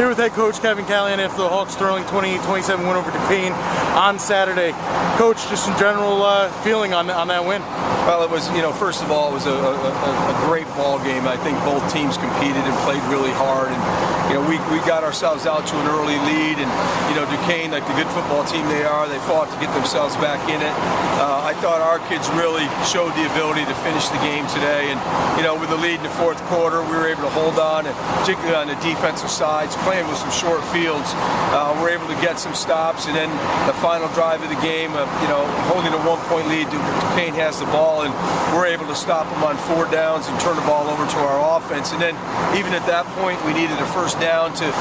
Here with head coach Kevin Callahan after the Hawks' thrilling 28-27 win over Duquesne on Saturday. Coach, just in general feeling on that win. Well, it was, first of all, it was a great ball game. I think both teams competed and played really hard, and we got ourselves out to an early lead, and Duquesne, like the good football team they are, they fought to get themselves back in it. I thought our kids really showed the ability to finish the game today, and with the lead in the fourth quarter, we were able to hold on, and particularly on the defensive sides, playing with some short fields, we're able to get some stops, and then the final drive of the game, holding a 1-point lead, Duquesne has the ball, and we're able to stop them on 4 downs and turn the ball over to our offense. And then even at that point, we needed a first down to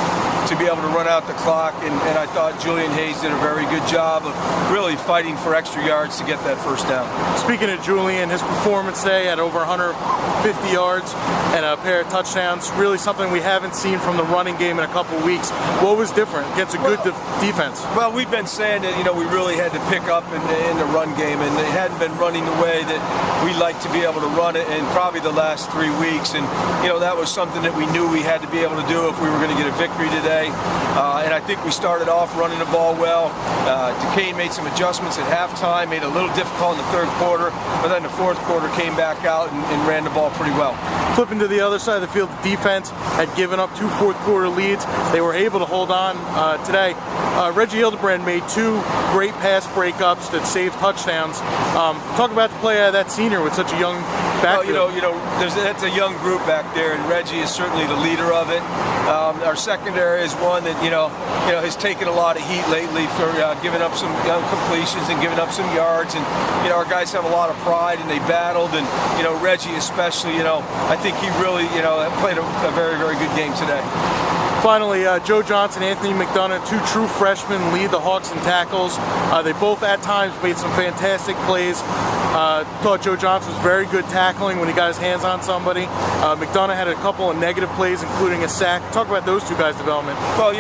be able to run out the clock, and I thought Julian did a very good job of really fighting for extra yards to get that first down. Speaking of Julian, his performance today at over 150 yards and a pair of touchdowns, really something we haven't seen from the running game in a couple of weeks. What was different against a good defense? Well, we've been saying that we really had to pick up in the run game, and it hadn't been running the way that we like to be able to run it in probably the last 3 weeks, and that was something that we knew we had to be able to do if we were going to get a victory today. And I think we started off running the ball well. Duquesne made some adjustments at halftime, made it a little difficult in the third quarter, but then the fourth quarter came back out and ran the ball pretty well. Flipping to the other side of the field, the defense had given up 2 fourth-quarter leads. They were able to hold on today. Reggie Hildebrand made 2 great pass breakups that saved touchdowns. Talk about the play of that senior with such a young backfield. Well, that's a young group back there, and Reggie is certainly the leader of it. Our secondary is one that has taken a lot of heat lately for giving up some completions and giving up some yards, and our guys have a lot of pride and they battled, and Reggie especially, I think he really played a very, very good game today. Finally, Joe Johnson, Anthony McDonough, 2 true freshmen lead the Hawks in tackles. They both at times made some fantastic plays. Thought Joe Johnson was very good tackling when he got his hands on somebody. McDonough had a couple of negative plays, including a sack. Talk about those 2 guys' development. Well,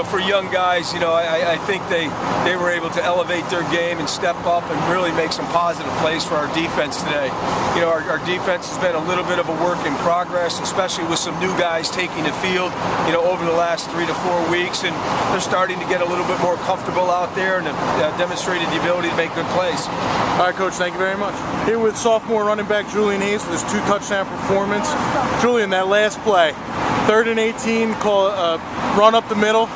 for young guys, I think they were able to elevate their game and step up and really make some positive plays for our defense today. Our defense has been a little bit of a work in progress, especially with some new guys taking the field, over the last 3 to 4 weeks, and they're starting to get a little bit more comfortable out there and have demonstrated the ability to make good plays. All right, Coach, thank you very much. Here with sophomore running back Julian with his 2 touchdown performance. Julian, that last play, 3rd and 18, run up the middle.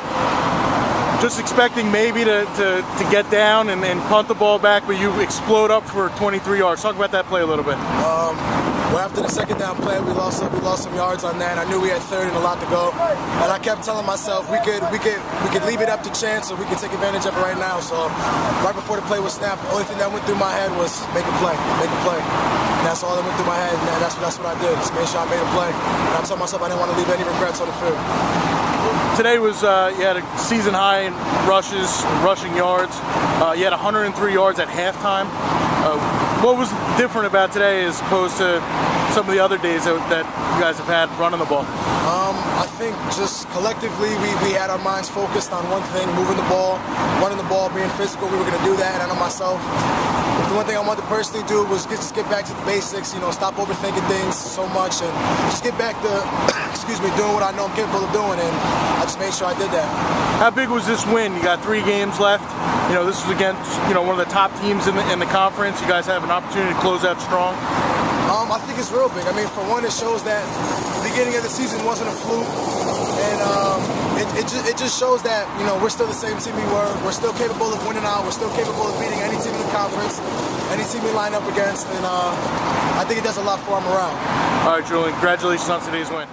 Just expecting maybe to get down and punt the ball back, but you explode up for 23 yards. Talk about that play a little bit. Well, after the second down play, we lost some yards on that. I knew we had 3rd and a lot to go, and I kept telling myself we could leave it up to chance, or we could take advantage of it right now. So right before the play was snapped, the only thing that went through my head was make a play. And that's all that went through my head, and that's what I did. Just made sure I made a play. And I told myself I didn't want to leave any regrets on the field. Today was, you had a season high in rushing yards. You had 103 yards at halftime. What was different about today as opposed to some of the other days that you guys have had running the ball? I think just collectively we had our minds focused on one thing, moving the ball, running the ball, being physical. We were going to do that, and I know myself. The one thing I wanted to personally do was just get back to the basics, stop overthinking things so much, and just get back to, doing what I know I'm capable of doing, and I just made sure I did that. How big was this win? You got 3 games left. This is against, one of the top teams in the conference. You guys have an opportunity to close out strong. I think it's real big. I mean, for one, it shows that the beginning of the season wasn't a fluke, and it just shows that we're still the same team we were. We're still capable of winning out. We're still capable of beating any team in the conference, any team we line up against, and I think it does a lot for our morale. All right, Julian, congratulations on today's win.